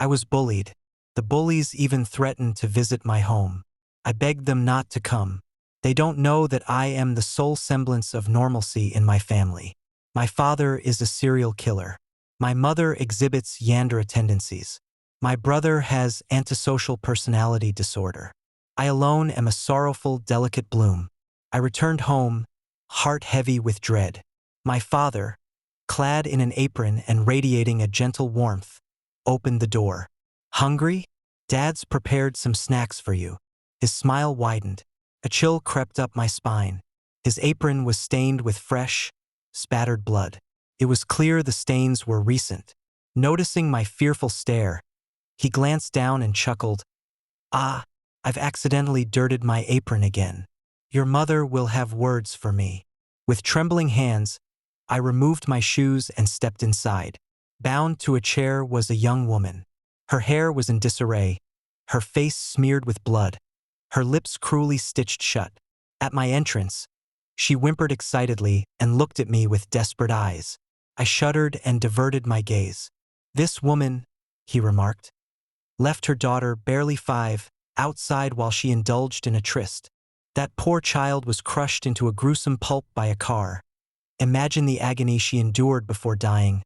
I was bullied. The bullies even threatened to visit my home. I begged them not to come. They don't know that I am the sole semblance of normalcy in my family. My father is a serial killer. My mother exhibits Yandere tendencies. My brother has antisocial personality disorder. I alone am a sorrowful, delicate bloom. I returned home, heart heavy with dread. My father, clad in an apron and radiating a gentle warmth, opened the door. Hungry? Dad's prepared some snacks for you. His smile widened. A chill crept up my spine. His apron was stained with fresh, spattered blood. It was clear the stains were recent. Noticing my fearful stare, he glanced down and chuckled. Ah, I've accidentally dirted my apron again. Your mother will have words for me. With trembling hands, I removed my shoes and stepped inside. Bound to a chair was a young woman. Her hair was in disarray, her face smeared with blood, her lips cruelly stitched shut. At my entrance, she whimpered excitedly and looked at me with desperate eyes. I shuddered and diverted my gaze. This woman, he remarked, left her daughter, barely 5, outside while she indulged in a tryst. That poor child was crushed into a gruesome pulp by a car. Imagine the agony she endured before dying.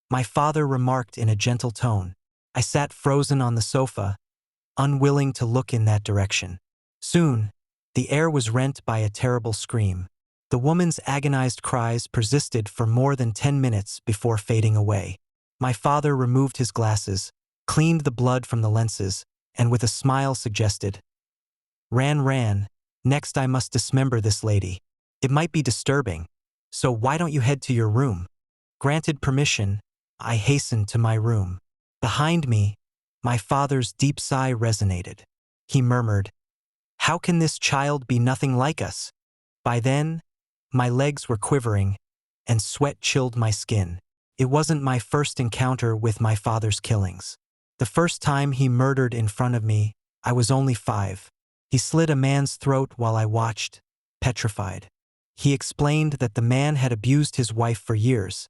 My father remarked in a gentle tone. I sat frozen on the sofa, unwilling to look in that direction. Soon, the air was rent by a terrible scream. The woman's agonized cries persisted for more than 10 minutes before fading away. My father removed his glasses, cleaned the blood from the lenses, and with a smile suggested, Ran, next I must dismember this lady. It might be disturbing, so why don't you head to your room? Granted permission, I hastened to my room. Behind me, my father's deep sigh resonated. He murmured, How can this child be nothing like us? By then, my legs were quivering, and sweat chilled my skin. It wasn't my first encounter with my father's killings. The first time he murdered in front of me, I was only 5. He slit a man's throat while I watched, petrified. He explained that the man had abused his wife for years,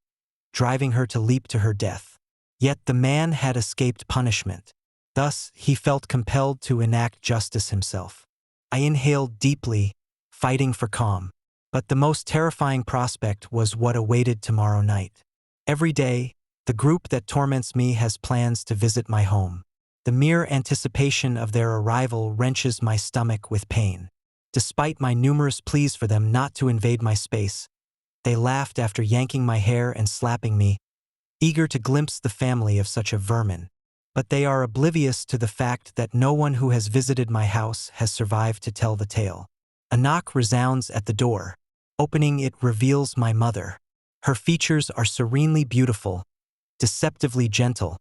driving her to leap to her death. Yet the man had escaped punishment. Thus, he felt compelled to enact justice himself. I inhaled deeply, fighting for calm. But the most terrifying prospect was what awaited tomorrow night. Every day, the group that torments me has plans to visit my home. The mere anticipation of their arrival wrenches my stomach with pain. Despite my numerous pleas for them not to invade my space, they laughed after yanking my hair and slapping me, eager to glimpse the family of such a vermin. But they are oblivious to the fact that no one who has visited my house has survived to tell the tale. A knock resounds at the door. Opening it reveals my mother. Her features are serenely beautiful, deceptively gentle,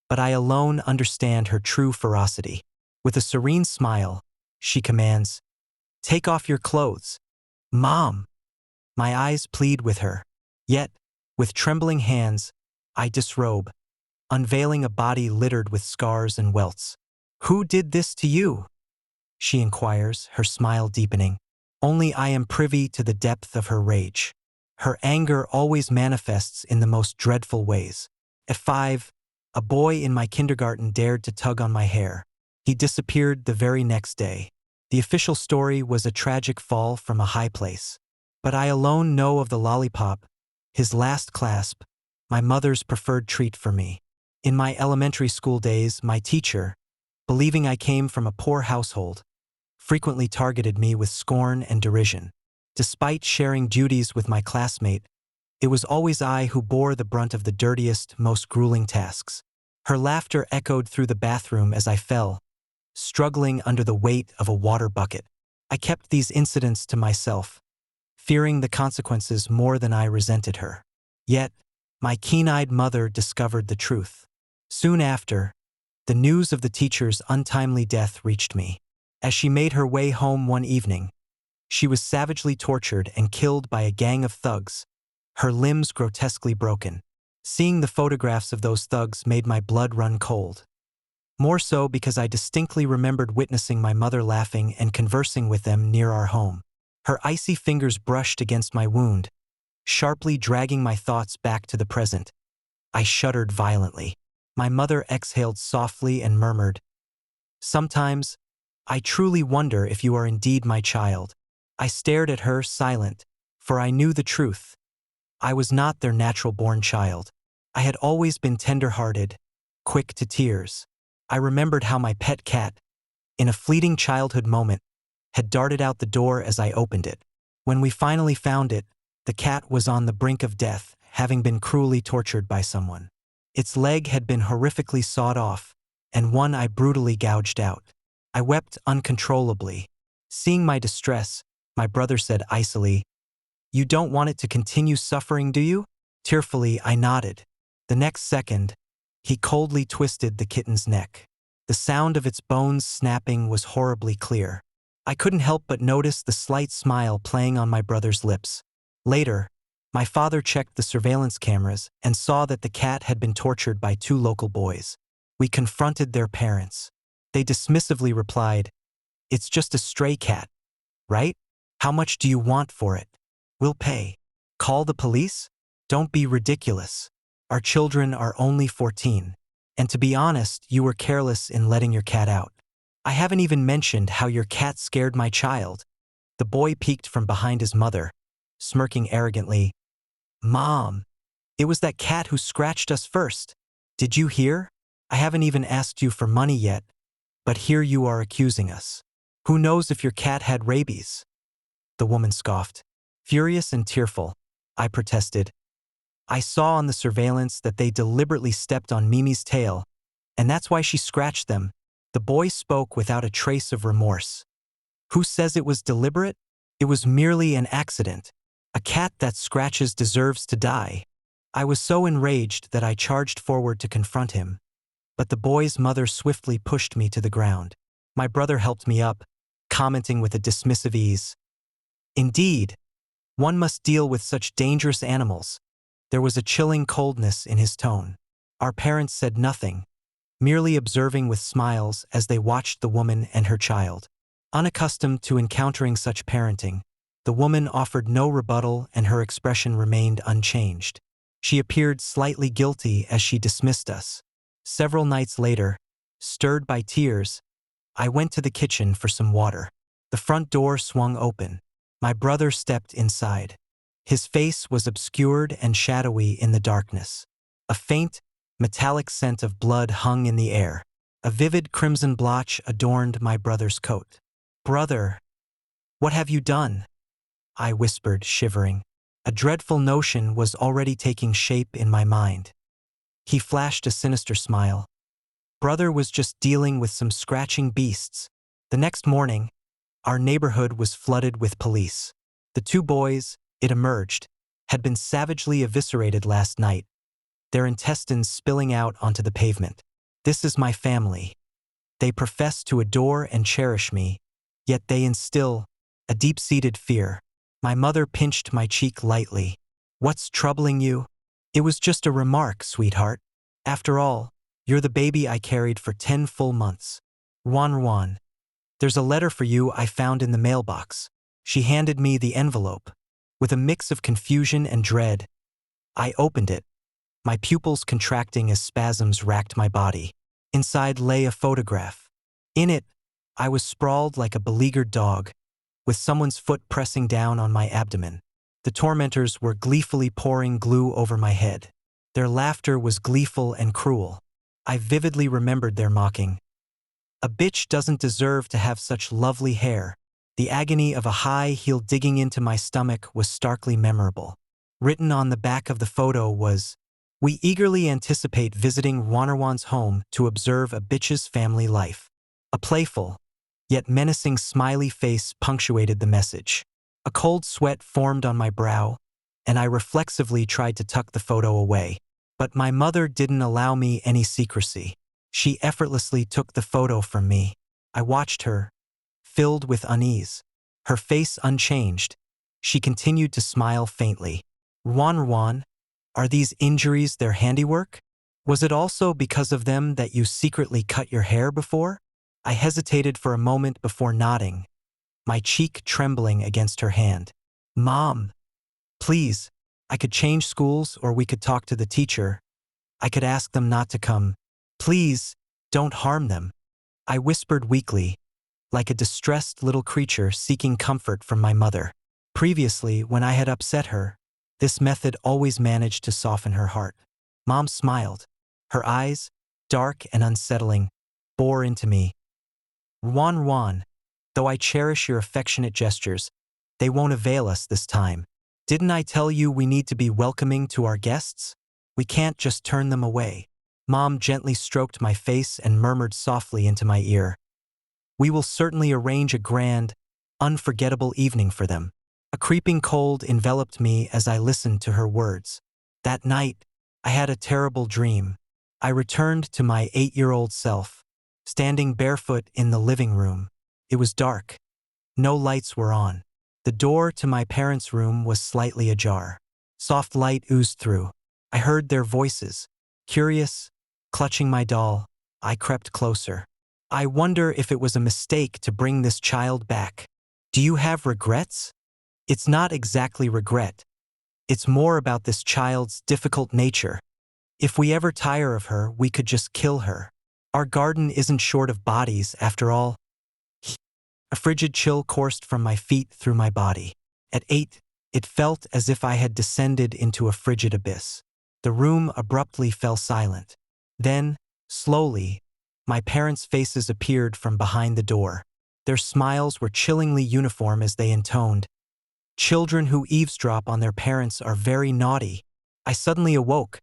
but I alone understand her true ferocity. With a serene smile, she commands, Take off your clothes. Mom! My eyes plead with her. Yet, with trembling hands, I disrobe, unveiling a body littered with scars and welts. Who did this to you? She inquires, her smile deepening. Only I am privy to the depth of her rage. Her anger always manifests in the most dreadful ways. At 5, a boy in my kindergarten dared to tug on my hair. He disappeared the very next day. The official story was a tragic fall from a high place. But I alone know of the lollipop, his last clasp, my mother's preferred treat for me. In my elementary school days, my teacher, believing I came from a poor household, frequently targeted me with scorn and derision. Despite sharing duties with my classmate, it was always I who bore the brunt of the dirtiest, most grueling tasks. Her laughter echoed through the bathroom as I fell, struggling under the weight of a water bucket. I kept these incidents to myself, fearing the consequences more than I resented her. Yet, my keen-eyed mother discovered the truth. Soon after, the news of the teacher's untimely death reached me. As she made her way home one evening, she was savagely tortured and killed by a gang of thugs, her limbs grotesquely broken. Seeing the photographs of those thugs made my blood run cold. More so because I distinctly remembered witnessing my mother laughing and conversing with them near our home. Her icy fingers brushed against my wound, sharply dragging my thoughts back to the present. I shuddered violently. My mother exhaled softly and murmured, "Sometimes, I truly wonder if you are indeed my child." I stared at her, silent, for I knew the truth. I was not their natural-born child. I had always been tender-hearted, quick to tears. I remembered how my pet cat, in a fleeting childhood moment, had darted out the door as I opened it. When we finally found it, the cat was on the brink of death, having been cruelly tortured by someone. Its leg had been horrifically sawed off, and one eye brutally gouged out. I wept uncontrollably. Seeing my distress, my brother said icily, "You don't want it to continue suffering, do you?" Tearfully, I nodded. The next second, he coldly twisted the kitten's neck. The sound of its bones snapping was horribly clear. I couldn't help but notice the slight smile playing on my brother's lips. Later, my father checked the surveillance cameras and saw that the cat had been tortured by 2 local boys. We confronted their parents. They dismissively replied, "It's just a stray cat, right? How much do you want for it? We'll pay." "Call the police? Don't be ridiculous. Our children are only 14. And to be honest, you were careless in letting your cat out. I haven't even mentioned how your cat scared my child." The boy peeked from behind his mother, smirking arrogantly. "Mom, it was that cat who scratched us first. Did you hear? I haven't even asked you for money yet, but here you are accusing us. Who knows if your cat had rabies?" The woman scoffed. Furious and tearful, I protested. "I saw on the surveillance that they deliberately stepped on Mimi's tail, and that's why she scratched them." The boy spoke without a trace of remorse. "Who says it was deliberate? It was merely an accident. A cat that scratches deserves to die." I was so enraged that I charged forward to confront him, but the boy's mother swiftly pushed me to the ground. My brother helped me up, commenting with a dismissive ease, "Indeed, one must deal with such dangerous animals." There was a chilling coldness in his tone. Our parents said nothing, merely observing with smiles as they watched the woman and her child. Unaccustomed to encountering such parenting, the woman offered no rebuttal and her expression remained unchanged. She appeared slightly guilty as she dismissed us. Several nights later, stirred by tears, I went to the kitchen for some water. The front door swung open. My brother stepped inside. His face was obscured and shadowy in the darkness. A faint, metallic scent of blood hung in the air. A vivid crimson blotch adorned my brother's coat. "Brother, what have you done?" I whispered, shivering. A dreadful notion was already taking shape in my mind. He flashed a sinister smile. "Brother was just dealing with some scratching beasts." The next morning, our neighborhood was flooded with police. The 2 boys, it emerged, had been savagely eviscerated last night, their intestines spilling out onto the pavement. This is my family. They profess to adore and cherish me, yet they instill a deep-seated fear. My mother pinched my cheek lightly. "What's troubling you?" "It was just a remark, sweetheart. After all, you're the baby I carried for 10 full months. Juan, there's a letter for you I found in the mailbox." She handed me the envelope. With a mix of confusion and dread, I opened it, my pupils contracting as spasms racked my body. Inside lay a photograph. In it, I was sprawled like a beleaguered dog, with someone's foot pressing down on my abdomen. The tormentors were gleefully pouring glue over my head. Their laughter was gleeful and cruel. I vividly remembered their mocking. "A bitch doesn't deserve to have such lovely hair." The agony of a high heel digging into my stomach was starkly memorable. Written on the back of the photo was, "We eagerly anticipate visiting Juan's home to observe a bitch's family life." A playful, yet menacing smiley face punctuated the message. A cold sweat formed on my brow, and I reflexively tried to tuck the photo away. But my mother didn't allow me any secrecy. She effortlessly took the photo from me. I watched her, filled with unease. Her face unchanged, she continued to smile faintly. Juan, are these injuries their handiwork? Was it also because of them that you secretly cut your hair before?" I hesitated for a moment before nodding, my cheek trembling against her hand. "Mom, please, I could change schools or we could talk to the teacher. I could ask them not to come." Please, don't harm them. I whispered weakly, like a distressed little creature seeking comfort from my mother. Previously, when I had upset her, this method always managed to soften her heart. Mom smiled. Her eyes, dark and unsettling, bore into me. Ruan, though I cherish your affectionate gestures, they won't avail us this time. Didn't I tell you we need to be welcoming to our guests? We can't just turn them away. Mom gently stroked my face and murmured softly into my ear. We will certainly arrange a grand, unforgettable evening for them. A creeping cold enveloped me as I listened to her words. That night, I had a terrible dream. I returned to my 8-year-old self, standing barefoot in the living room. It was dark. No lights were on. The door to my parents' room was slightly ajar. Soft light oozed through. I heard their voices. Curious, clutching my doll, I crept closer. I wonder if it was a mistake to bring this child back. Do you have regrets? It's not exactly regret. It's more about this child's difficult nature. If we ever tire of her, we could just kill her. Our garden isn't short of bodies, after all. A frigid chill coursed from my feet through my body. At 8, it felt as if I had descended into a frigid abyss. The room abruptly fell silent. Then, slowly, my parents' faces appeared from behind the door. Their smiles were chillingly uniform as they intoned, "Children who eavesdrop on their parents are very naughty." I suddenly awoke,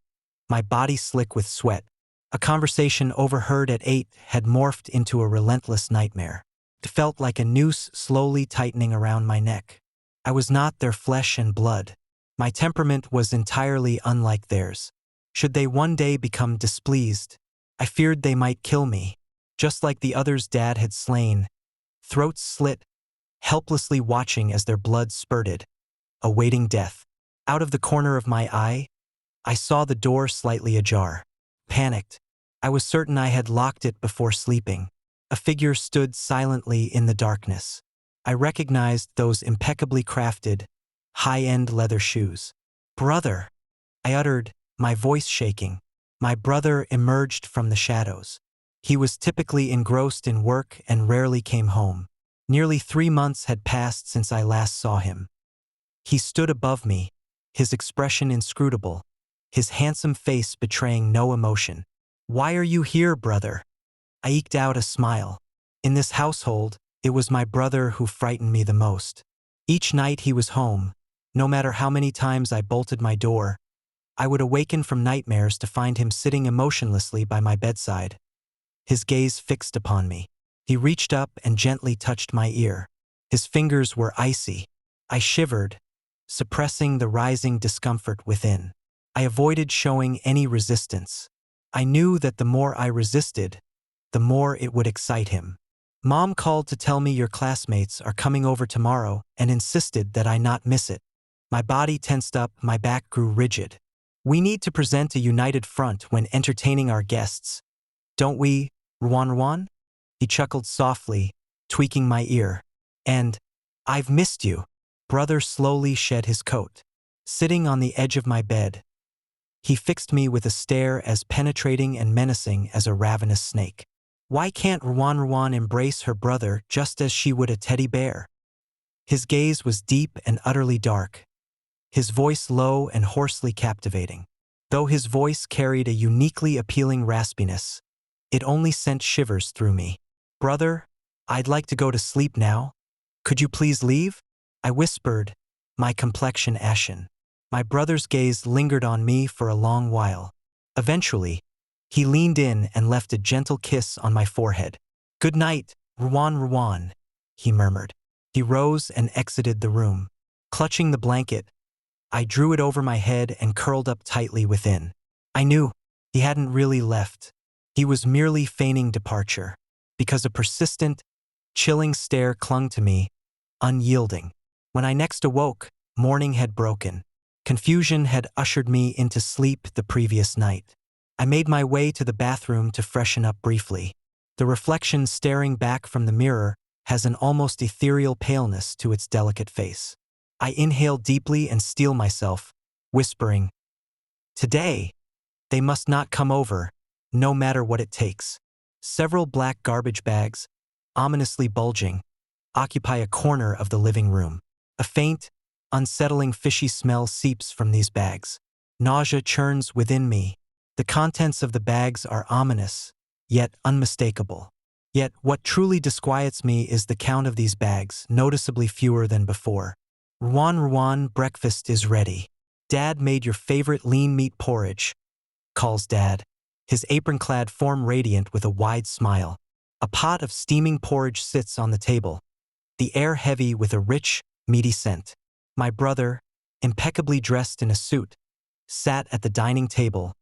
my body slick with sweat. A conversation overheard at 8 had morphed into a relentless nightmare. It felt like a noose slowly tightening around my neck. I was not their flesh and blood. My temperament was entirely unlike theirs. Should they one day become displeased, I feared they might kill me, just like the others Dad had slain, throats slit, helplessly watching as their blood spurted, awaiting death. Out of the corner of my eye, I saw the door slightly ajar. Panicked, I was certain I had locked it before sleeping. A figure stood silently in the darkness. I recognized those impeccably crafted, high-end leather shoes. "Brother," I uttered, my voice shaking. My brother emerged from the shadows. He was typically engrossed in work and rarely came home. Nearly 3 months had passed since I last saw him. He stood above me, his expression inscrutable, his handsome face betraying no emotion. "Why are you here, brother?" I eked out a smile. In this household, it was my brother who frightened me the most. Each night he was home, no matter how many times I bolted my door, I would awaken from nightmares to find him sitting emotionlessly by my bedside. His gaze fixed upon me. He reached up and gently touched my ear. His fingers were icy. I shivered, suppressing the rising discomfort within. I avoided showing any resistance. I knew that the more I resisted, the more it would excite him. "Mom called to tell me your classmates are coming over tomorrow and insisted that I not miss it." My body tensed up, my back grew rigid. "We need to present a united front when entertaining our guests, don't we, Ruan?" He chuckled softly, tweaking my ear. "And I've missed you." Brother slowly shed his coat. Sitting on the edge of my bed, he fixed me with a stare as penetrating and menacing as a ravenous snake. Why can't Ruan embrace her brother just as she would a teddy bear? His gaze was deep and utterly dark, his voice low and hoarsely captivating. Though his voice carried a uniquely appealing raspiness, it only sent shivers through me. "Brother, I'd like to go to sleep now. Could you please leave?" I whispered, my complexion ashen. My brother's gaze lingered on me for a long while. Eventually, he leaned in and left a gentle kiss on my forehead. "Good night, Ruan," he murmured. He rose and exited the room. Clutching the blanket, I drew it over my head and curled up tightly within. I knew he hadn't really left. He was merely feigning departure, because a persistent, chilling stare clung to me, unyielding. When I next awoke, morning had broken. Confusion had ushered me into sleep the previous night. I made my way to the bathroom to freshen up briefly. The reflection staring back from the mirror has an almost ethereal paleness to its delicate face. I inhale deeply and steel myself, whispering, "Today, they must not come over." no matter what it takes. Several black garbage bags, ominously bulging, occupy a corner of the living room. A faint, unsettling fishy smell seeps from these bags. Nausea churns within me. The contents of the bags are ominous, yet unmistakable. Yet what truly disquiets me is the count of these bags, noticeably fewer than before. Ruan, breakfast is ready. Dad made your favorite lean meat porridge, calls Dad, his apron-clad form radiant with a wide smile. A pot of steaming porridge sits on the table, the air heavy with a rich, meaty scent. My brother, impeccably dressed in a suit, sat at the dining table,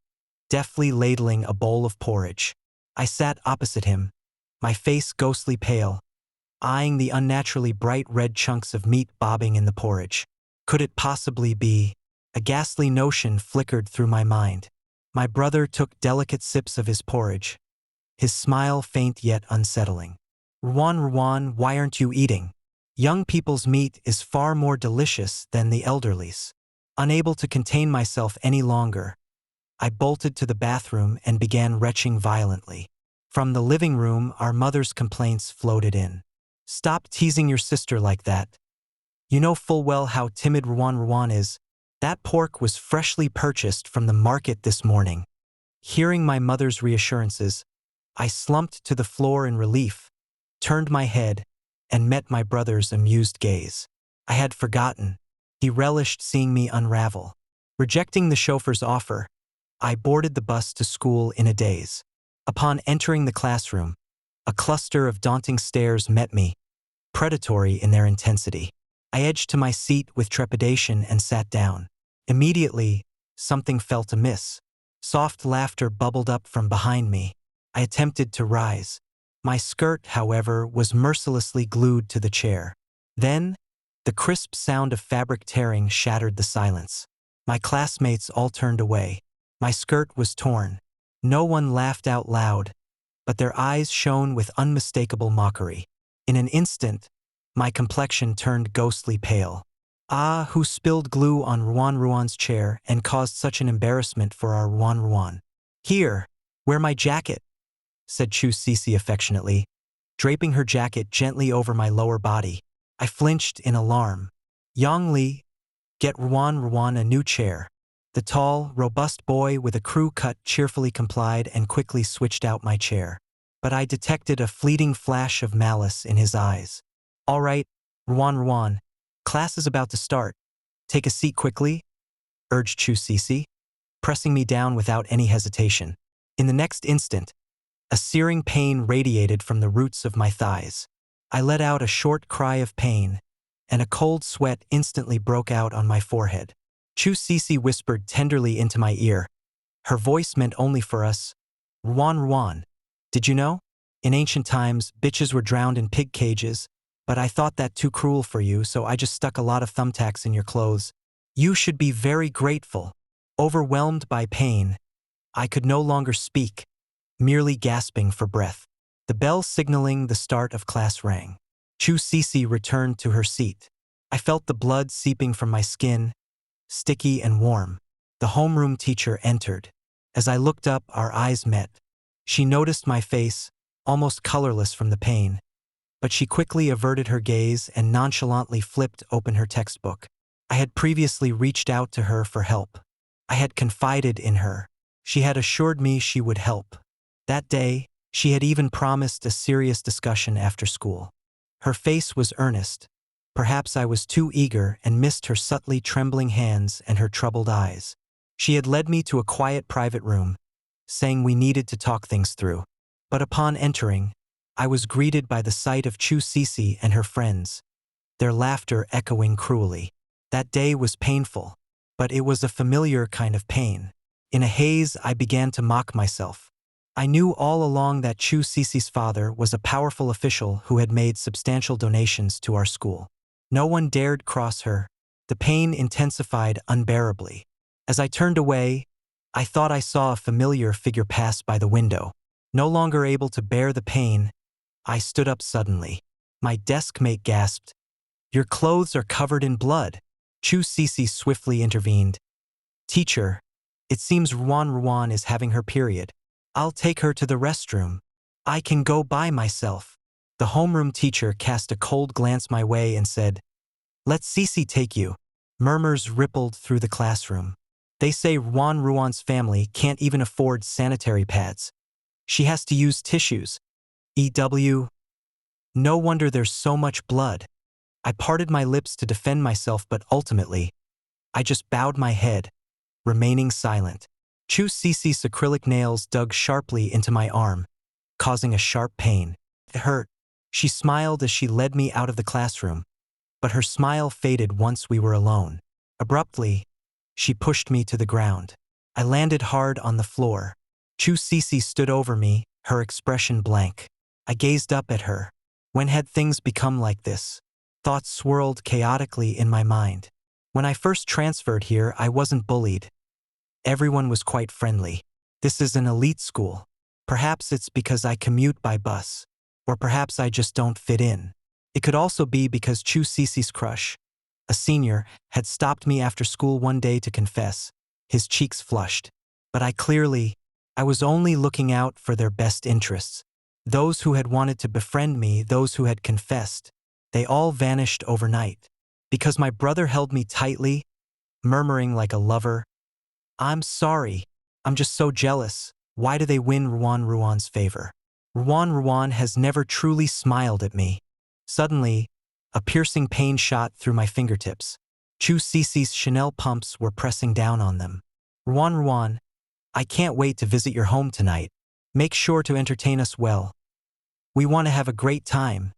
deftly ladling a bowl of porridge. I sat opposite him, my face ghostly pale, eyeing the unnaturally bright red chunks of meat bobbing in the porridge. Could it possibly be? A ghastly notion flickered through my mind. My brother took delicate sips of his porridge, his smile faint yet unsettling. Ruan, why aren't you eating? Young people's meat is far more delicious than the elderly's. Unable to contain myself any longer, I bolted to the bathroom and began retching violently. From the living room, our mother's complaints floated in. Stop teasing your sister like that. You know full well how timid Ruan is. That pork was freshly purchased from the market this morning. Hearing my mother's reassurances, I slumped to the floor in relief, turned my head, and met my brother's amused gaze. I had forgotten. He relished seeing me unravel. Rejecting the chauffeur's offer, I boarded the bus to school in a daze. Upon entering the classroom, a cluster of daunting stares met me, predatory in their intensity. I edged to my seat with trepidation and sat down. Immediately, something felt amiss. Soft laughter bubbled up from behind me. I attempted to rise. My skirt, however, was mercilessly glued to the chair. Then, the crisp sound of fabric tearing shattered the silence. My classmates all turned away. My skirt was torn. No one laughed out loud, but their eyes shone with unmistakable mockery. In an instant, my complexion turned ghostly pale. Ah, who spilled glue on Ruan's chair and caused such an embarrassment for our Ruan? Here, wear my jacket, said Chu Sisi affectionately, draping her jacket gently over my lower body. I flinched in alarm. Yongli, get Ruan a new chair. The tall, robust boy with a crew cut cheerfully complied and quickly switched out my chair. But I detected a fleeting flash of malice in his eyes. All right, Ruan, class is about to start. Take a seat quickly, urged Chu Sisi, pressing me down without any hesitation. In the next instant, a searing pain radiated from the roots of my thighs. I let out a short cry of pain, and a cold sweat instantly broke out on my forehead. Chu Sisi whispered tenderly into my ear. Her voice meant only for us. Ruan, did you know? In ancient times, bitches were drowned in pig cages, but I thought that too cruel for you, so I just stuck a lot of thumbtacks in your clothes. You should be very grateful. Overwhelmed by pain, I could no longer speak, merely gasping for breath. The bell signaling the start of class rang. Chu Sisi returned to her seat. I felt the blood seeping from my skin, sticky and warm. The homeroom teacher entered. As I looked up, our eyes met. She noticed my face, almost colorless from the pain, but she quickly averted her gaze and nonchalantly flipped open her textbook. I had previously reached out to her for help. I had confided in her. She had assured me she would help. That day, she had even promised a serious discussion after school. Her face was earnest. Perhaps I was too eager and missed her subtly trembling hands and her troubled eyes. She had led me to a quiet private room, saying we needed to talk things through. But upon entering, I was greeted by the sight of Chu Sisi and her friends, their laughter echoing cruelly. That day was painful, but it was a familiar kind of pain. In a haze, I began to mock myself. I knew all along that Chu Sisi's father was a powerful official who had made substantial donations to our school. No one dared cross her. The pain intensified unbearably. As I turned away, I thought I saw a familiar figure pass by the window. No longer able to bear the pain, I stood up suddenly. My desk mate gasped. Your clothes are covered in blood. Chu Sisi swiftly intervened. Teacher, it seems Ruan is having her period. I'll take her to the restroom. I can go by myself. The homeroom teacher cast a cold glance my way and said, "Let Cece take you." Murmurs rippled through the classroom. They say Ruan Ruan's family can't even afford sanitary pads. She has to use tissues. EW. No wonder there's so much blood. I parted my lips to defend myself, but ultimately, I just bowed my head, remaining silent. Chu Cece's acrylic nails dug sharply into my arm, causing a sharp pain. It hurt. She smiled as she led me out of the classroom, but her smile faded once we were alone. Abruptly, she pushed me to the ground. I landed hard on the floor. Chu Cece stood over me, her expression blank. I gazed up at her. When had things become like this? Thoughts swirled chaotically in my mind. When I first transferred here, I wasn't bullied. Everyone was quite friendly. This is an elite school. Perhaps it's because I commute by bus. Or perhaps I just don't fit in. It could also be because Chu Cece's crush, a senior, had stopped me after school one day to confess. His cheeks flushed. But I was only looking out for their best interests. Those who had wanted to befriend me, those who had confessed, they all vanished overnight. Because my brother held me tightly, murmuring like a lover, "I'm sorry. I'm just so jealous. Why do they win Ruan Ruan's favor?" Ruan Ruan has never truly smiled at me. Suddenly, a piercing pain shot through my fingertips. Chu Cece's Chanel pumps were pressing down on them. "Ruan Ruan, I can't wait to visit your home tonight. Make sure to entertain us well. We want to have a great time,"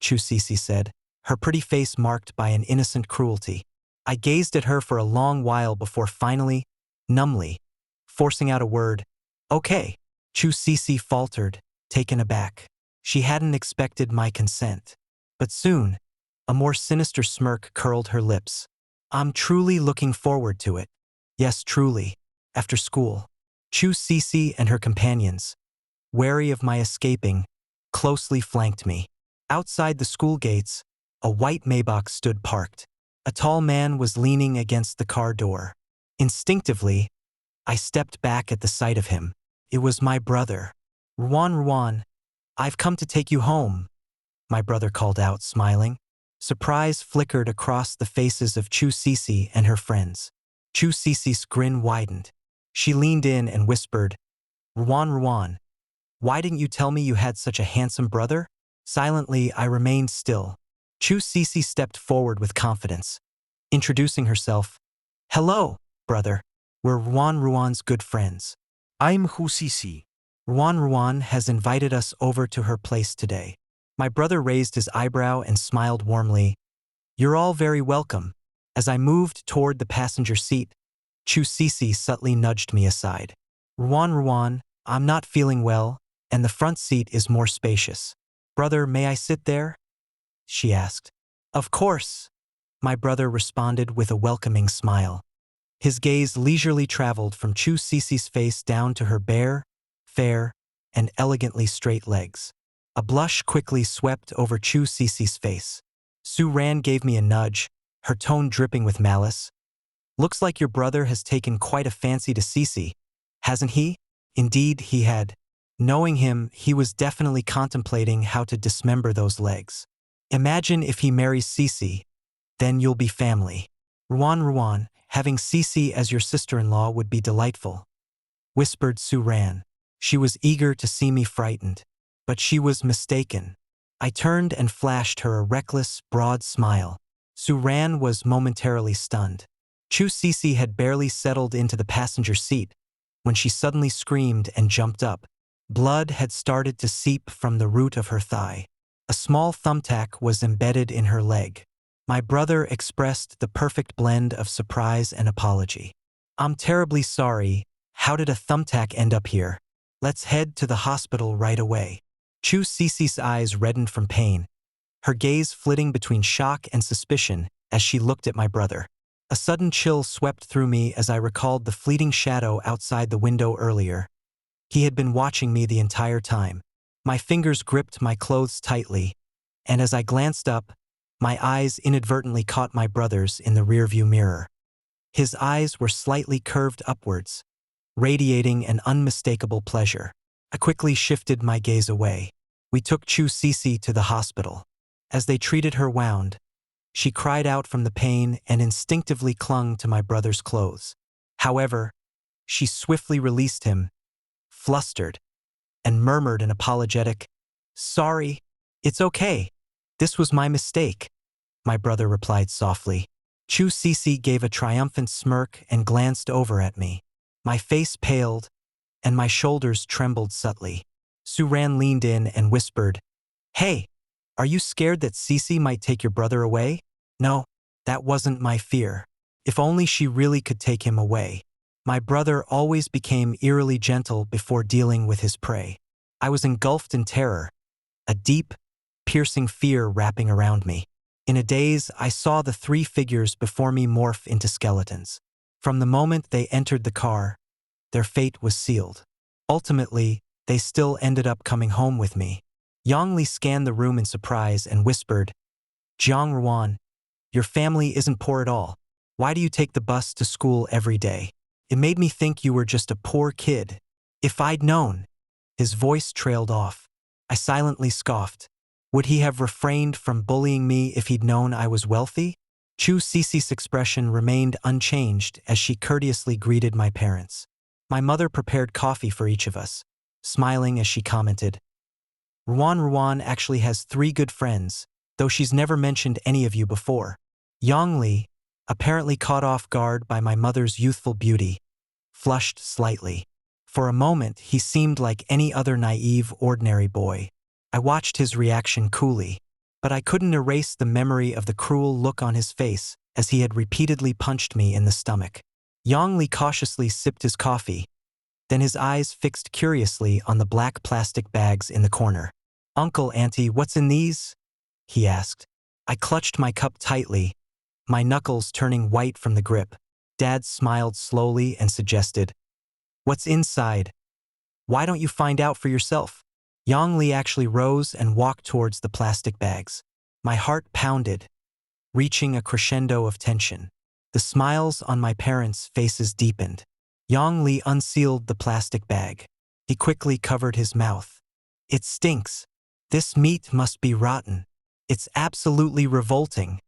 Chu Cece said, her pretty face marked by an innocent cruelty. I gazed at her for a long while before finally, numbly, forcing out a word, "Okay." Chu Cece faltered, taken aback. She hadn't expected my consent. But soon, a more sinister smirk curled her lips. "I'm truly looking forward to it. Yes, truly. After school." Chu Cece and her companions, wary of my escaping, closely flanked me. Outside the school gates, a white Maybach stood parked. A tall man was leaning against the car door. Instinctively, I stepped back at the sight of him. It was my brother. "Ruan Ruan, I've come to take you home," my brother called out, smiling. Surprise flickered across the faces of Chu Cece and her friends. Chu Cece's grin widened. She leaned in and whispered, "Ruan Ruan, why didn't you tell me you had such a handsome brother?" Silently, I remained still. Chu Cece stepped forward with confidence, introducing herself. "Hello, brother. We're Ruan Ruan's good friends. I'm Hu Cece. Ruan Ruan has invited us over to her place today." My brother raised his eyebrow and smiled warmly. "You're all very welcome." As I moved toward the passenger seat, Chu Cece subtly nudged me aside. "Ruan Ruan, I'm not feeling well, and the front seat is more spacious. Brother, may I sit there?" she asked. "Of course," my brother responded with a welcoming smile. His gaze leisurely traveled from Chu Cece's face down to her bare, fair, and elegantly straight legs. A blush quickly swept over Chu Cece's face. Su Ran gave me a nudge, her tone dripping with malice. "Looks like your brother has taken quite a fancy to Cece, hasn't he?" Indeed, he had. Knowing him, he was definitely contemplating how to dismember those legs. "Imagine if he marries Cece, then you'll be family. Ruan Ruan, having Cece as your sister-in-law would be delightful," whispered Su Ran. She was eager to see me frightened, but she was mistaken. I turned and flashed her a reckless, broad smile. Su Ran was momentarily stunned. Chu Cece had barely settled into the passenger seat when she suddenly screamed and jumped up. Blood had started to seep from the root of her thigh. A small thumbtack was embedded in her leg. My brother expressed the perfect blend of surprise and apology. "I'm terribly sorry. How did a thumbtack end up here? Let's head to the hospital right away." Chu Cece's eyes reddened from pain, her gaze flitting between shock and suspicion as she looked at my brother. A sudden chill swept through me as I recalled the fleeting shadow outside the window earlier. He had been watching me the entire time. My fingers gripped my clothes tightly, and as I glanced up, my eyes inadvertently caught my brother's in the rearview mirror. His eyes were slightly curved upwards, radiating an unmistakable pleasure. I quickly shifted my gaze away. We took Chu Cece to the hospital. As they treated her wound, she cried out from the pain and instinctively clung to my brother's clothes. However, she swiftly released him, flustered, and murmured an apologetic, "Sorry, it's okay. This was my mistake," my brother replied softly. Chu Cece gave a triumphant smirk and glanced over at me. My face paled, and my shoulders trembled subtly. Suran leaned in and whispered, "Hey, are you scared that Cece might take your brother away?" No, that wasn't my fear. If only she really could take him away. My brother always became eerily gentle before dealing with his prey. I was engulfed in terror, a deep, piercing fear wrapping around me. In a daze, I saw the three figures before me morph into skeletons. From the moment they entered the car, their fate was sealed. Ultimately, they still ended up coming home with me. Yongli scanned the room in surprise and whispered, "Jiang Ruan, your family isn't poor at all. Why do you take the bus to school every day? It made me think you were just a poor kid." If I'd known. His voice trailed off. I silently scoffed. Would he have refrained from bullying me if he'd known I was wealthy? Chu Cece's expression remained unchanged as she courteously greeted my parents. My mother prepared coffee for each of us, smiling as she commented, Ruan actually has 3 good friends, though she's never mentioned any of you before." Yongli, apparently caught off guard by my mother's youthful beauty, flushed slightly. For a moment, he seemed like any other naive, ordinary boy. I watched his reaction coolly, but I couldn't erase the memory of the cruel look on his face as he had repeatedly punched me in the stomach. Yongli cautiously sipped his coffee, then his eyes fixed curiously on the black plastic bags in the corner. "Uncle, Auntie, what's in these?" he asked. I clutched my cup tightly, my knuckles turning white from the grip. Dad smiled slowly and suggested, "What's inside? Why don't you find out for yourself?" Yongli actually rose and walked towards the plastic bags. My heart pounded, reaching a crescendo of tension. The smiles on my parents' faces deepened. Yongli unsealed the plastic bag. He quickly covered his mouth. "It stinks. This meat must be rotten. It's absolutely revolting."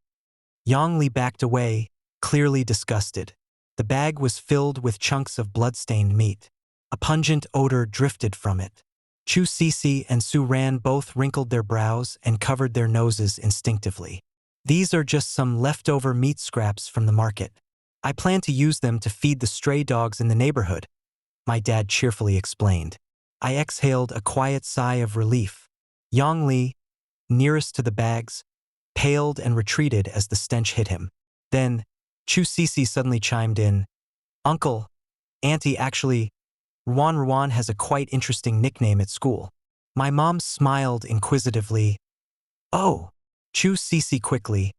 Yongli backed away, clearly disgusted. The bag was filled with chunks of blood-stained meat. A pungent odor drifted from it. Chu Cece and Su Ran both wrinkled their brows and covered their noses instinctively. "These are just some leftover meat scraps from the market. I plan to use them to feed the stray dogs in the neighborhood," my dad cheerfully explained. I exhaled a quiet sigh of relief. Yongli, nearest to the bags, paled and retreated as the stench hit him. Then, Chu Cece suddenly chimed in, "Uncle, Auntie, actually, Ruan has a quite interesting nickname at school." My mom smiled inquisitively. "Oh." Chu Cece quickly,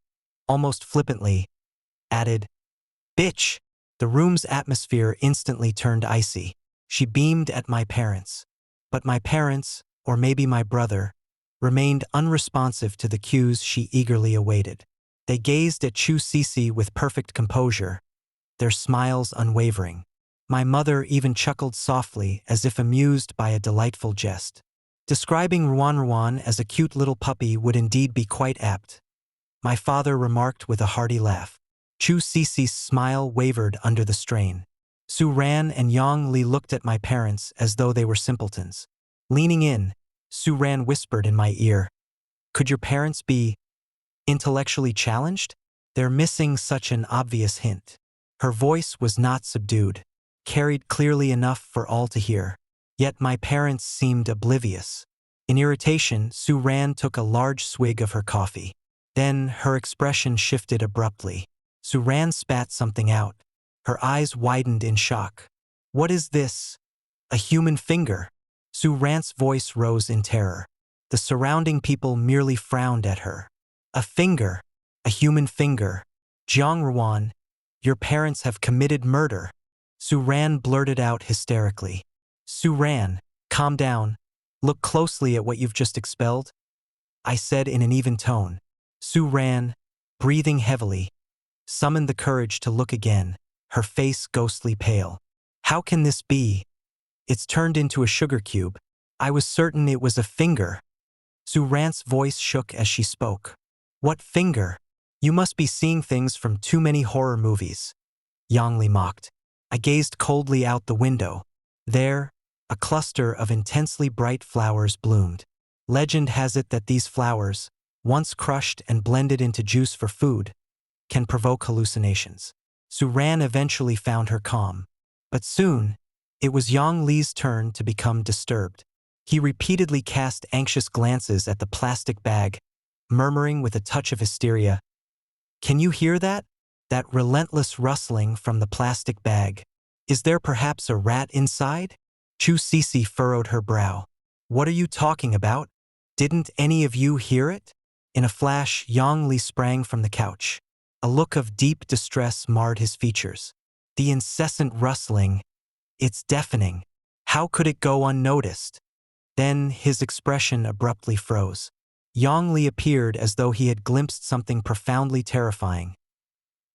almost flippantly, added, "Bitch." The room's atmosphere instantly turned icy. She beamed at my parents. But my parents, or maybe my brother, remained unresponsive to the cues she eagerly awaited. They gazed at Chu Cece with perfect composure, their smiles unwavering. My mother even chuckled softly as if amused by a delightful jest. Describing Ruan as a cute little puppy would indeed be quite apt, my father remarked with a hearty laugh. Chu Cece's smile wavered under the strain. Su Ran and Yongli looked at my parents as though they were simpletons. Leaning in, Su Ran whispered in my ear, "Could your parents be intellectually challenged? They're missing such an obvious hint." Her voice was not subdued, carried clearly enough for all to hear. Yet my parents seemed oblivious. In irritation, Su Ran took a large swig of her coffee. Then her expression shifted abruptly. Su Ran spat something out. Her eyes widened in shock. "What is this? A human finger?" Su Ran's voice rose in terror. The surrounding people merely frowned at her. "A finger. A human finger. Jiang Ruan, your parents have committed murder." Su Ran blurted out hysterically. "Su Ran, calm down. Look closely at what you've just expelled," I said in an even tone. Su Ran, breathing heavily, summoned the courage to look again, her face ghostly pale. "How can this be? It's turned into a sugar cube." I was certain it was a finger. Su Ran's voice shook as she spoke. What finger? You must be seeing things from too many horror movies. Yang Li mocked. I gazed coldly out the window. There, a cluster of intensely bright flowers bloomed. Legend has it that these flowers, once crushed and blended into juice for food, can provoke hallucinations. Su Ran eventually found her calm. But soon, it was Yang Li's turn to become disturbed. He repeatedly cast anxious glances at the plastic bag, murmuring with a touch of hysteria, "Can you hear that? That relentless rustling from the plastic bag. Is there perhaps a rat inside?" Chu Sisi furrowed her brow. "What are you talking about? Didn't any of you hear it?" In a flash, Yang Li sprang from the couch. A look of deep distress marred his features. The incessant rustling, it's deafening. How could it go unnoticed? Then his expression abruptly froze. Yang Li appeared as though he had glimpsed something profoundly terrifying,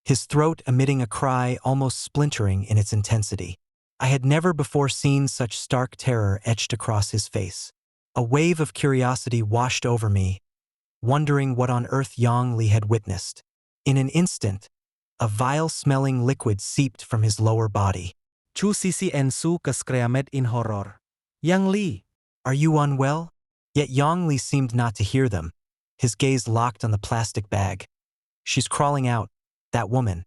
his throat emitting a cry almost splintering in its intensity. I had never before seen such stark terror etched across his face. A wave of curiosity washed over me, wondering what on earth Yang Li had witnessed. In an instant, a vile-smelling liquid seeped from his lower body. Chu Sisi and Su skreamed in horror. Yang Li, "Are you unwell?" Yet Yang Li seemed not to hear them. His gaze locked on the plastic bag. "She's crawling out, that woman.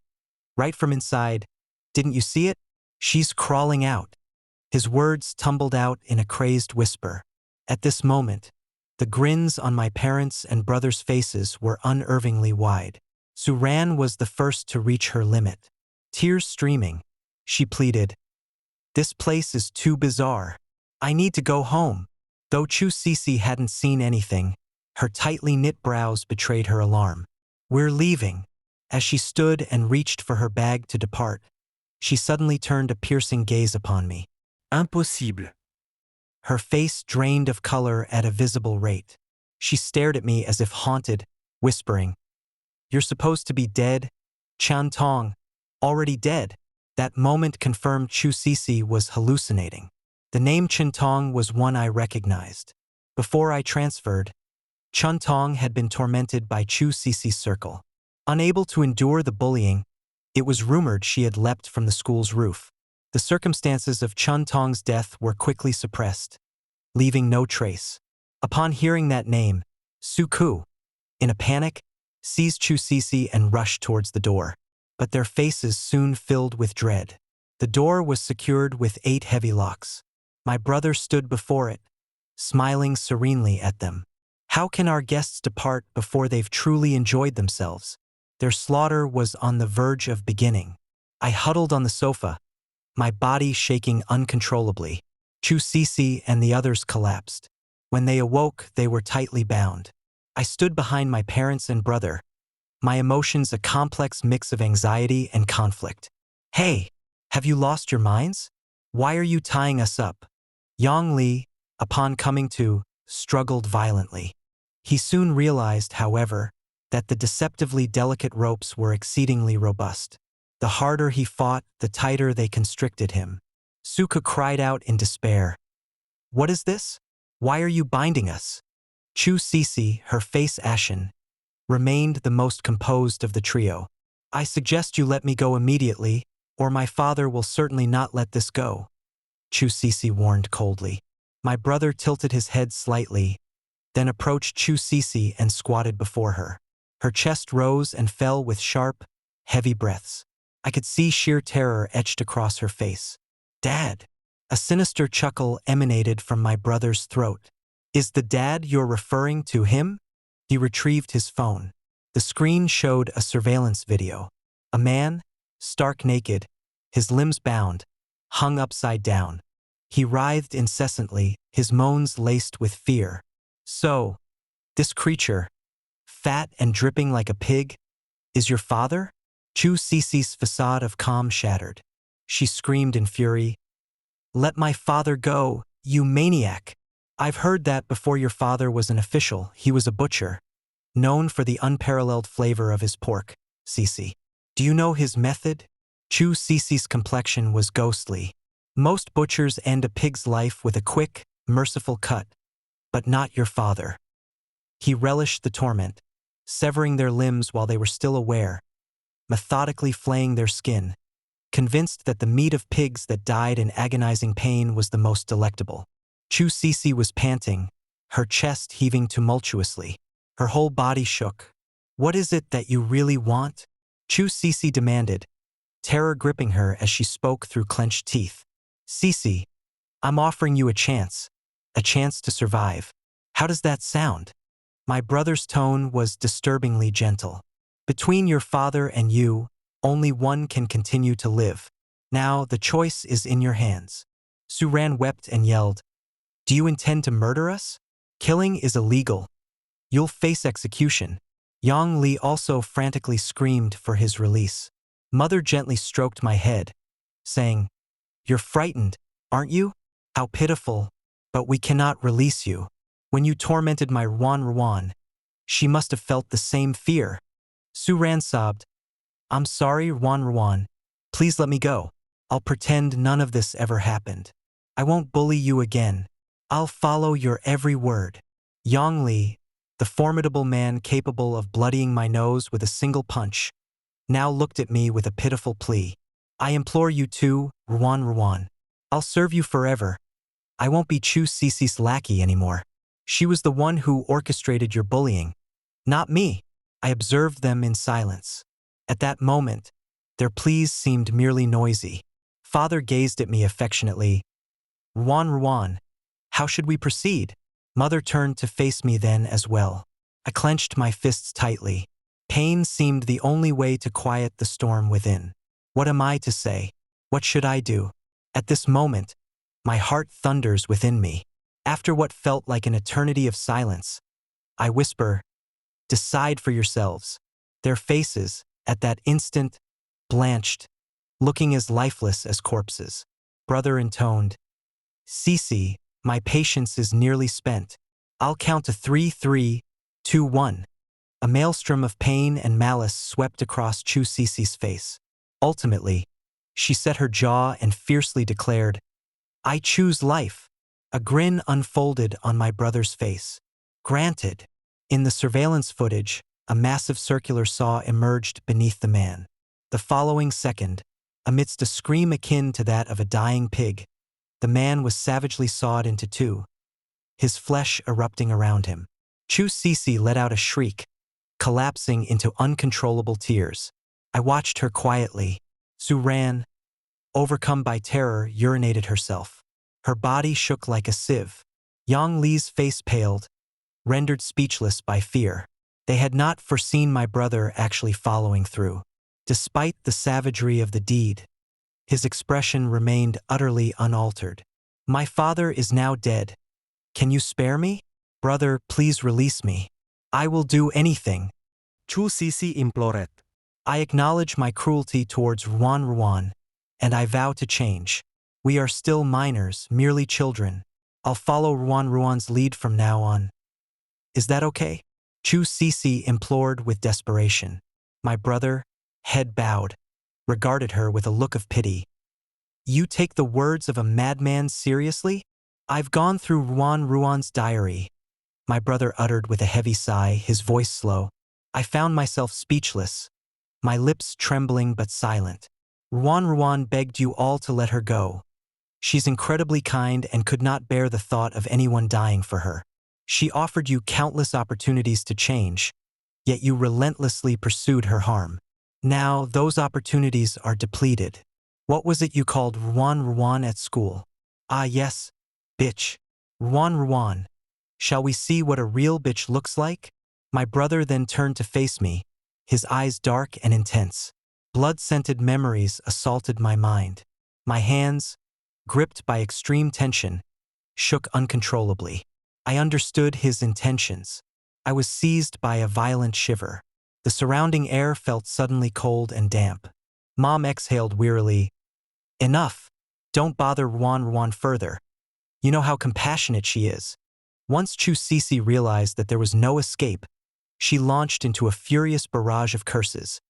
Right from inside. Didn't you see it? She's crawling out." His words tumbled out in a crazed whisper. At this moment, the grins on my parents' and brothers' faces were unnervingly wide. Su Ran was the first to reach her limit. Tears streaming, she pleaded, "This place is too bizarre. I need to go home." Though Chu Sisi hadn't seen anything, her tightly knit brows betrayed her alarm. "We're leaving." As she stood and reached for her bag to depart, she suddenly turned a piercing gaze upon me. Impossible. Her face drained of color at a visible rate. She stared at me as if haunted, whispering, "You're supposed to be dead, Chan Tong, already dead." That moment confirmed Chu Sisi was hallucinating. The name Chen Tong was one I recognized. Before I transferred, Chen Tong had been tormented by Chu Sisi's circle. Unable to endure the bullying, it was rumored she had leapt from the school's roof. The circumstances of Chen Tong's death were quickly suppressed, leaving no trace. Upon hearing that name, Su Ku, in a panic, seized Chu Sisi and rushed towards the door. But their faces soon filled with dread. The door was secured with 8 heavy locks. My brother stood before it, smiling serenely at them. How can our guests depart before they've truly enjoyed themselves? Their slaughter was on the verge of beginning. I huddled on the sofa, my body shaking uncontrollably. Chu Sisi and the others collapsed. When they awoke, they were tightly bound. I stood behind my parents and brother, my emotions a complex mix of anxiety and conflict. "Hey, have you lost your minds? Why are you tying us up?" Yang Li, upon coming to, struggled violently. He soon realized, however, that the deceptively delicate ropes were exceedingly robust. The harder he fought, the tighter they constricted him. Suka cried out in despair. "What is this? Why are you binding us?" Chu Sisi, her face ashen, remained the most composed of the trio. "I suggest you let me go immediately, or my father will certainly not let this go," Chu Sisi warned coldly. My brother tilted his head slightly, then approached Chu Sisi and squatted before her. Her chest rose and fell with sharp, heavy breaths. I could see sheer terror etched across her face. "Dad!" A sinister chuckle emanated from my brother's throat. "Is the dad you're referring to him?" He retrieved his phone. The screen showed a surveillance video. A man, stark naked, his limbs bound, hung upside down. He writhed incessantly, his moans laced with fear. "So, this creature, fat and dripping like a pig, is your father?" Chu Sisi's facade of calm shattered. She screamed in fury, "Let my father go, you maniac! I've heard that before your father was an official, he was a butcher, known for the unparalleled flavor of his pork, Sisi. Do you know his method?" Chu Sisi's complexion was ghostly. Most butchers end a pig's life with a quick, merciful cut, but not your father. He relished the torment, severing their limbs while they were still aware, methodically flaying their skin, convinced that the meat of pigs that died in agonizing pain was the most delectable. Chu Sisi was panting, her chest heaving tumultuously. Her whole body shook. "What is it that you really want?" Chu Sisi demanded, terror gripping her as she spoke through clenched teeth. "Sisi, I'm offering you a chance to survive. How does that sound?" My brother's tone was disturbingly gentle. "Between your father and you, only one can continue to live. Now the choice is in your hands." Suran wept and yelled, "Do you intend to murder us? Killing is illegal. You'll face execution." Yang Li also frantically screamed for his release. Mother gently stroked my head, saying, "You're frightened, aren't you? How pitiful, but we cannot release you. When you tormented my Ruan, she must have felt the same fear." Suran sobbed, "I'm sorry, Ruan. Please let me go. I'll pretend none of this ever happened. I won't bully you again. I'll follow your every word." Yang Li, the formidable man capable of bloodying my nose with a single punch, now looked at me with a pitiful plea. "I implore you to, Ruan. I'll serve you forever. I won't be Chu Sisi's lackey anymore. She was the one who orchestrated your bullying, not me." I observed them in silence. At that moment, their pleas seemed merely noisy. Father gazed at me affectionately. Ruan, how should we proceed?" Mother turned to face me then as well. I clenched my fists tightly. Pain seemed the only way to quiet the storm within. What am I to say? What should I do? At this moment, my heart thunders within me. After what felt like an eternity of silence, I whisper, "Decide for yourselves." Their faces, at that instant, blanched, looking as lifeless as corpses. Brother intoned, "Sisi, my patience is nearly spent. I'll count to 3, 3, 2, 1. A maelstrom of pain and malice swept across Chu Sisi's face. Ultimately, she set her jaw and fiercely declared, "I choose life." A grin unfolded on my brother's face. Granted. In the surveillance footage, a massive circular saw emerged beneath the man. The following second, amidst a scream akin to that of a dying pig, the man was savagely sawed into two, his flesh erupting around him. Chu Sisi let out a shriek, collapsing into uncontrollable tears. I watched her quietly. Suran, overcome by terror, urinated herself. Her body shook like a sieve. Yang Li's face paled, rendered speechless by fear. They had not foreseen my brother actually following through. Despite the savagery of the deed, his expression remained utterly unaltered. "My father is now dead. Can you spare me? Brother, please release me. I will do anything." Chu Sisi implored. "I acknowledge my cruelty towards Ruan, and I vow to change. We are still minors, merely children. I'll follow Ruan's lead from now on. Is that okay?" Chu Sisi implored with desperation. My brother, head bowed, regarded her with a look of pity. "You take the words of a madman seriously? I've gone through Ruan's diary," my brother uttered with a heavy sigh, his voice slow. I found myself speechless, my lips trembling but silent. Ruan begged you all to let her go. She's incredibly kind and could not bear the thought of anyone dying for her. She offered you countless opportunities to change, yet you relentlessly pursued her harm. Now those opportunities are depleted. What was it you called Ruan at school? Ah yes, bitch. Ruan. Shall we see what a real bitch looks like? My brother then turned to face me, his eyes dark and intense. Blood-scented memories assaulted my mind. My hands, gripped by extreme tension, shook uncontrollably. I understood his intentions. I was seized by a violent shiver. The surrounding air felt suddenly cold and damp. Mom exhaled wearily. "Enough. Don't bother Ruan further. You know how compassionate she is." Once Chu Sisi realized that there was no escape, she launched into a furious barrage of curses,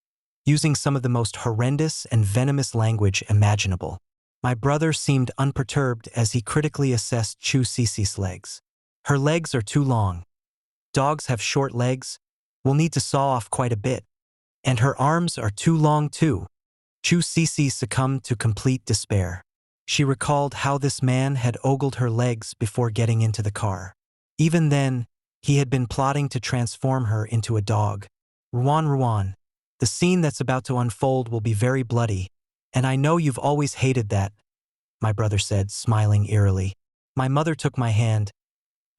using some of the most horrendous and venomous language imaginable. My brother seemed unperturbed as he critically assessed Chu Cece's legs. Her legs are too long. Dogs have short legs. We'll need to saw off quite a bit. And her arms are too long too. Chu Cece succumbed to complete despair. She recalled how this man had ogled her legs before getting into the car. Even then, he had been plotting to transform her into a dog. Ruan, the scene that's about to unfold will be very bloody, and I know you've always hated that, my brother said, smiling eerily. My mother took my hand.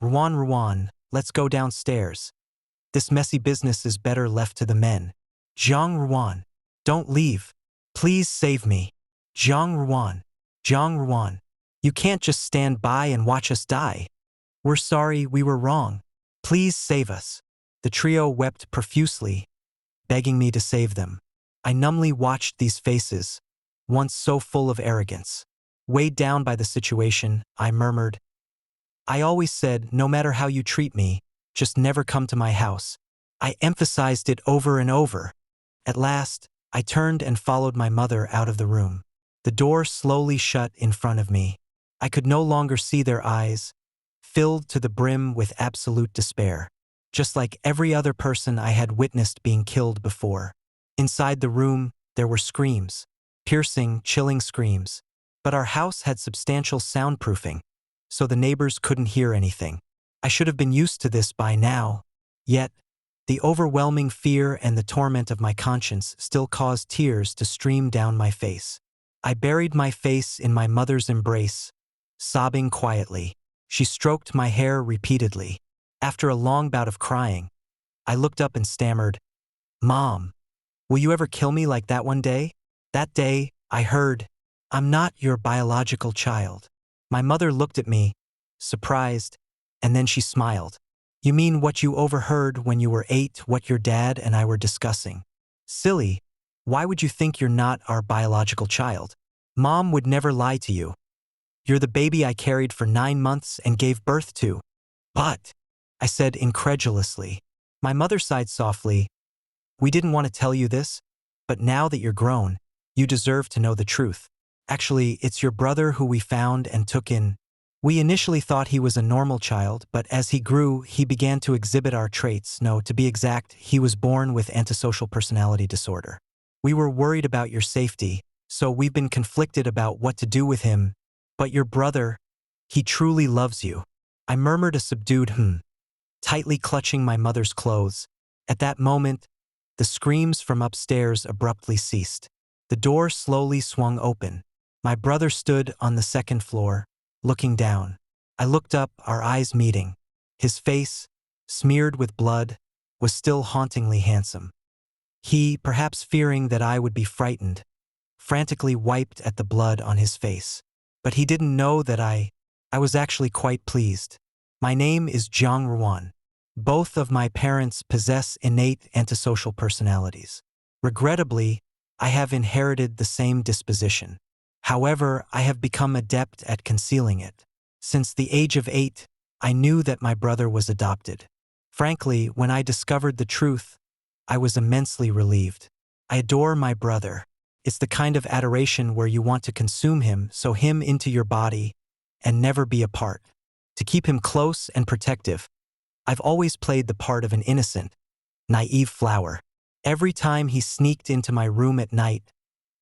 Ruan, let's go downstairs. This messy business is better left to the men. Ruan, don't leave. Please save me. Ruan, you can't just stand by and watch us die. We're sorry, we were wrong. Please save us. The trio wept profusely, begging me to save them. I numbly watched these faces, once so full of arrogance. Weighed down by the situation, I murmured, I always said, no matter how you treat me, just never come to my house. I emphasized it over and over. At last, I turned and followed my mother out of the room. The door slowly shut in front of me. I could no longer see their eyes, filled to the brim with absolute despair, just like every other person I had witnessed being killed before. Inside the room, there were screams, piercing, chilling screams. But our house had substantial soundproofing, so the neighbors couldn't hear anything. I should have been used to this by now. Yet, the overwhelming fear and the torment of my conscience still caused tears to stream down my face. I buried my face in my mother's embrace, sobbing quietly. She stroked my hair repeatedly. After a long bout of crying, I looked up and stammered, Mom, will you ever kill me like that one day? That day, I heard, I'm not your biological child. My mother looked at me, surprised, and then she smiled. You mean what you overheard when you were 8, what your dad and I were discussing? Silly, why would you think you're not our biological child? Mom would never lie to you. You're the baby I carried for 9 months and gave birth to. But, I said incredulously. My mother sighed softly. We didn't want to tell you this, but now that you're grown, you deserve to know the truth. Actually, it's your brother who we found and took in. We initially thought he was a normal child, but as he grew, he began to exhibit our traits. No, to be exact, he was born with antisocial personality disorder. We were worried about your safety, so we've been conflicted about what to do with him. But your brother, he truly loves you. I murmured a subdued tightly clutching my mother's clothes. At that moment, the screams from upstairs abruptly ceased. The door slowly swung open. My brother stood on the second floor, looking down. I looked up, our eyes meeting. His face, smeared with blood, was still hauntingly handsome. He, perhaps fearing that I would be frightened, frantically wiped at the blood on his face. But he didn't know that I was actually quite pleased. My name is Jiang Ruan. Both of my parents possess innate antisocial personalities. Regrettably, I have inherited the same disposition. However, I have become adept at concealing it. Since the age of 8, I knew that my brother was adopted. Frankly, when I discovered the truth, I was immensely relieved. I adore my brother. It's the kind of adoration where you want to consume him, sew him into your body, and never be apart. To keep him close and protective, I've always played the part of an innocent, naive flower. Every time he sneaked into my room at night,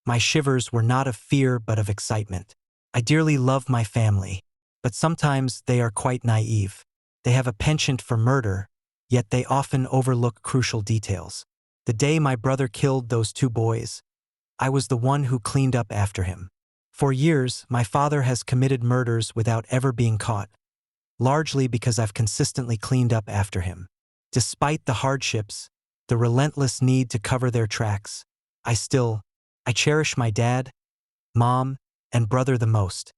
my shivers were not of fear but of excitement. I dearly love my family, but sometimes they are quite naive. They have a penchant for murder, yet they often overlook crucial details. The day my brother killed those 2 boys, I was the one who cleaned up after him. For years, my father has committed murders without ever being caught, largely because I've consistently cleaned up after him. Despite the hardships, the relentless need to cover their tracks, I cherish my dad, mom, and brother the most.